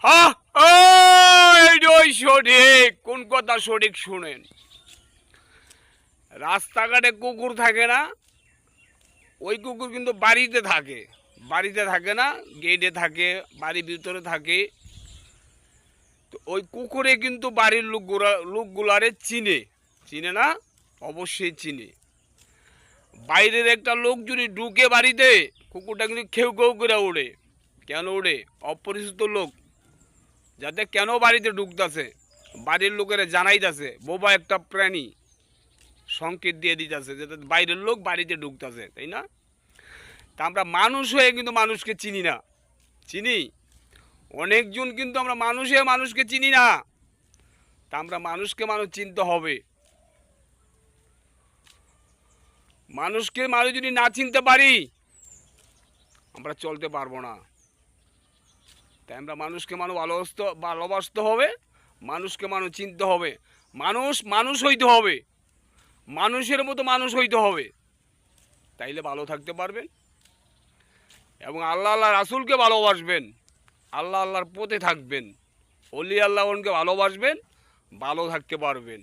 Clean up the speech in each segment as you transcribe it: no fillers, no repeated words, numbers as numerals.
হ্যাঁ, এইটাই সঠিক। কোন কথা সঠিক শুনেন, রাস্তাঘাটে কুকুর থাকে না, ওই কুকুর কিন্তু বাড়িতে থাকে। বাড়িতে থাকে না, গেটে থাকে, বাড়ির ভিতরে থাকে। তো ওই কুকুরে কিন্তু বাড়ির লোকগুলারে চিনে। চিনে না? অবশ্যই চিনে। বাইরের একটা লোক যদি ঢুকে বাড়িতে, কুকুরটা কিন্তু খেউ খেউ করে উড়ে। কেন উড়ে? অপরিচিত লোক যাতে কেন বাড়িতে ঢুকতেছে, বাড়ির লোকেরা জানাইতেছে, বোবা একটা প্রাণী সংকেত দিয়ে দিতেছে যাতে বাইরের লোক বাড়িতে ঢুকতেছে, তাই না? তা আমরা মানুষ হয়ে কিন্তু মানুষকে চিনি না। চিনি অনেকজন, কিন্তু আমরা মানুষ হয়ে মানুষকে চিনি না। তা আমরা মানুষকে মানুষ চিনতে হবে। মানুষকে মানুষ যদি না চিনতে পারি, আমরা চলতে পারবো না। তাই আমরা মানুষকে মানুষ ভালোবাসতে হবে, মানুষকে মানুষ চিনতে হবে, মানুষ মানুষ হইতে হবে, মানুষের মতো মানুষ হইতে হবে। তাইলে ভালো থাকতে পারবেন এবং আল্লাহ আল্লাহ রাসূলকে ভালোবাসবেন, আল্লাহ আল্লাহর পথে থাকবেন, অলি আল্লাহকে ভালোবাসবেন, ভালো থাকতে পারবেন,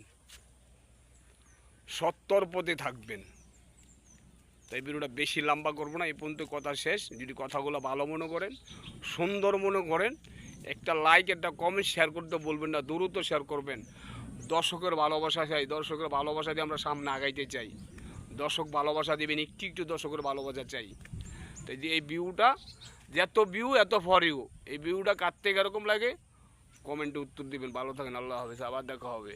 সত্যর পথে থাকবেন। তাই ভিডিওটা বেশি লম্বা করবো না, এই পর্যন্ত কথা শেষ। যদি কথাগুলো ভালো মনে করেন, সুন্দর মনে করেন, একটা লাইক একটা কমেন্ট শেয়ার করতে বলবেন না, দ্রুত শেয়ার করবেন। দর্শকের ভালোবাসা চাই, দর্শকের ভালোবাসা দিয়ে আমরা সামনে আগাইতে চাই। দর্শক ভালোবাসা দেবেন, একটু একটু দর্শকের ভালোবাসা চাই। তাই যে এই ভিউটা, যত ভিউ এত ফর ইউ, এই ভিউটা কাটতে এরকম লাগে, কমেন্টে উত্তর দিবেন। ভালো থাকেন, আল্লাহ হাফেজ, আবার দেখা হবে।